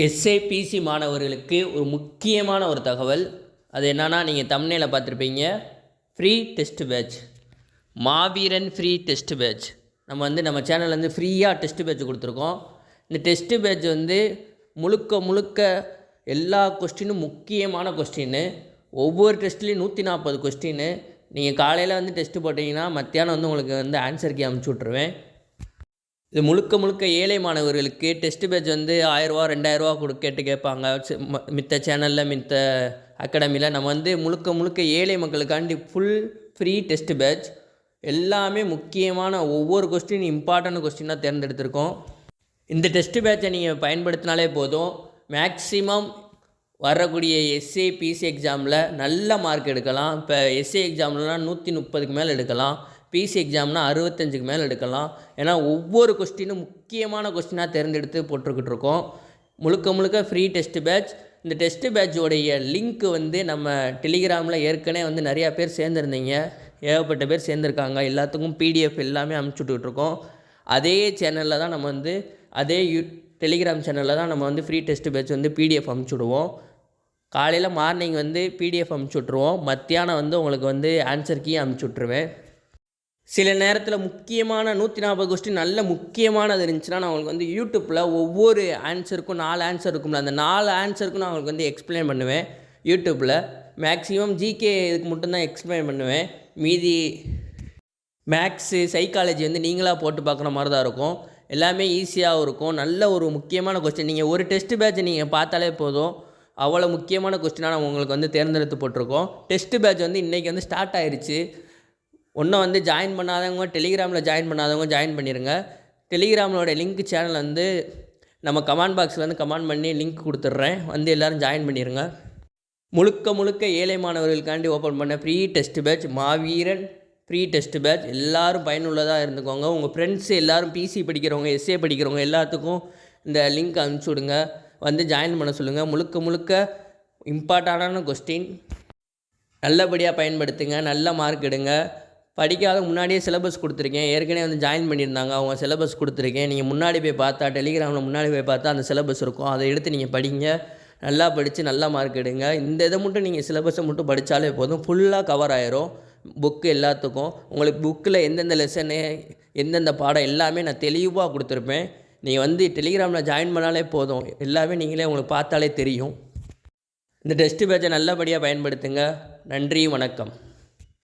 எஸ்ஏபிசி மாணவர்களுக்கு ஒரு முக்கியமான ஒரு தகவல். அது என்னன்னா, நீங்கள் தம்ப்நெயிலில் பார்த்துருப்பீங்க, ஃப்ரீ டெஸ்ட் பேட்ச், மாவீரன் ஃப்ரீ டெஸ்ட் பேட்ச். நம்ம சேனல்லேருந்து ஃப்ரீயாக டெஸ்ட் பேட்ச் கொடுத்துருக்கோம். இந்த டெஸ்ட் பேட்ச் முழுக்க எல்லா கொஸ்டினும் முக்கியமான கொஸ்டின்னு. ஒவ்வொரு டெஸ்ட்லேயும் 140 கொஸ்டின்னு. நீங்கள் காலையில் டெஸ்ட்டு போட்டிங்கன்னா மத்தியானம் உங்களுக்கு ஆன்சர் கீ அமுச்சு விட்ருவேன். இது முழுக்க ஏழை மாணவர்களுக்கு டெஸ்ட் பேட்ச் 1000 ரூபா 2000 ரூபா கேட்பாங்க. மித்த சேனலில் மித்த அகாடமியில் நம்ம முழுக்க ஏழை மக்களுக்காண்டி ஃபுல் ஃப்ரீ டெஸ்ட் பேட்ச். எல்லாமே முக்கியமான ஒவ்வொரு கொஸ்டின் இம்பார்ட்டன்ட் கொஸ்டினாக தேர்ந்தெடுத்திருக்கோம். இந்த டெஸ்ட் பேட்சை நீங்கள் பயன்படுத்தினாலே போதும், மேக்ஸிமம் வரக்கூடிய எஸ்ஏ பிசி எக்ஸாமில் நல்ல மார்க் எடுக்கலாம். இப்போ எஸ்ஏ எக்ஸாம்லாம் 130க்கு மேலே எடுக்கலாம், பிசி எக்ஸாம்னா 65க்கு மேலே எடுக்கலாம். ஏன்னா ஒவ்வொரு கொஸ்டினும் முக்கியமான கொஸ்டினாக தேர்ந்தெடுத்து போட்டுக்கிட்டு இருக்கோம். முழுக்க ஃப்ரீ டெஸ்ட் பேட்ச். இந்த டெஸ்ட் பேட்சோடைய லிங்க் நம்ம டெலிகிராமில் ஏற்கனவே நிறையா பேர் சேர்ந்துருந்தீங்க, ஏகப்பட்ட பேர் சேர்ந்துருக்காங்க. எல்லாத்துக்கும் பிடிஎஃப் எல்லாமே அனுப்பிச்சுட்ருக்கோம். அதே சேனலில் தான் அதே டெலிகிராம் சேனலில் தான் நம்ம ஃப்ரீ டெஸ்ட் பேட்ச் பிடிஎஃப் அனுப்பிச்சுடுவோம். காலையில் மார்னிங் பிடிஎஃப் அனுப்பிச்சுட்ருவோம், மத்தியானம் உங்களுக்கு ஆன்சர் கீ அனுப்பிச்சுட்ருவேன். சில நேரத்தில் முக்கியமான 140 கொஸ்டின் நல்ல முக்கியமானது இருந்துச்சுன்னா, நான் உங்களுக்கு யூடியூப்பில் ஒவ்வொரு ஆன்சருக்கும் 4 ஆன்சர் இருக்கும்ல, அந்த 4 ஆன்சருக்கும் நான் உங்களுக்கு எக்ஸ்பிளைன் பண்ணுவேன். யூடியூப்பில் மேக்ஸிமம் ஜிகே இதுக்கு மட்டும்தான் எக்ஸ்பிளைன் பண்ணுவேன். மீதி மேக்ஸு சைக்காலஜி நீங்களாக போட்டு பார்க்குற மாதிரி தான் இருக்கும். எல்லாமே ஈஸியாகவும் இருக்கும். நல்ல ஒரு முக்கியமான கொஸ்டின். நீங்கள் ஒரு டெஸ்ட் பேட்ச் நீங்கள் பார்த்தாலே போதும், அவ்வளோ முக்கியமான கொஸ்டினாக நம்ம உங்களுக்கு தேர்ந்தெடுத்து போட்டிருக்கோம். டெஸ்ட் பேட்ச் இன்றைக்கி ஸ்டார்ட் ஆயிடுச்சு. ஒன்றும் ஜாயின் பண்ணாதவங்க, டெலிகிராமில் ஜாயின் பண்ணாதவங்க ஜாயின் பண்ணிடுங்க. டெலிகிராமோட லிங்க் சேனல் நம்ம கமெண்ட் பாக்ஸில் கமெண்ட் பண்ணி லிங்க் கொடுத்துட்றேன், எல்லோரும் ஜாயின் பண்ணிடுங்க. முழுக்க ஏழை மாணவர்களுக்காண்டி ஓப்பன் பண்ண ஃப்ரீ டெஸ்ட் பேட்ச், மாவீரன் ஃப்ரீ டெஸ்ட் பேட்ச். எல்லோரும் பயனுள்ளதாக இருந்துக்கோங்க. உங்கள் ஃப்ரெண்ட்ஸு எல்லோரும் பிசி படிக்கிறவங்க, எஸ்ஏ படிக்கிறவங்க எல்லாத்துக்கும் இந்த லிங்க் அனுப்பிச்சி விடுங்க, ஜாயின் பண்ண சொல்லுங்கள். முழுக்க இம்பார்ட்டண்டான கொஸ்டின் நல்லபடியாக பயன்படுத்துங்க, நல்ல மார்க் எடுங்க. படிக்காத முன்னாடியே சிலபஸ் கொடுத்துருக்கேன், ஏற்கனவே ஜாயின் பண்ணியிருந்தாங்க, அவங்க சிலபஸ் கொடுத்துருக்கேன். நீங்கள் முன்னாடி போய் பார்த்தா, டெலிகிராமில் முன்னாடி போய் பார்த்தா அந்த சிலபஸ் இருக்கும், அதை எடுத்து நீங்கள் படிங்க. நல்லா படித்து நல்ல மார்க் எடுங்க. இந்த இதை மட்டும் நீங்கள் சிலபஸை மட்டும் படித்தாலே போதும், ஃபுல்லாக கவர் ஆயிரும் புக்கு எல்லாத்துக்கும். உங்களுக்கு புக்கில் எந்தெந்த லெசனு எந்தெந்த பாடம் எல்லாமே நான் தெளிவாக கொடுத்துருப்பேன். நீங்கள் டெலிகிராமில் ஜாயின் பண்ணாலே போதும், எல்லாமே நீங்களே உங்களுக்கு பார்த்தாலே தெரியும். இந்த டெஸ்ட் பேட்சை நல்லபடியாக பயன்படுத்துங்க. நன்றி, வணக்கம்.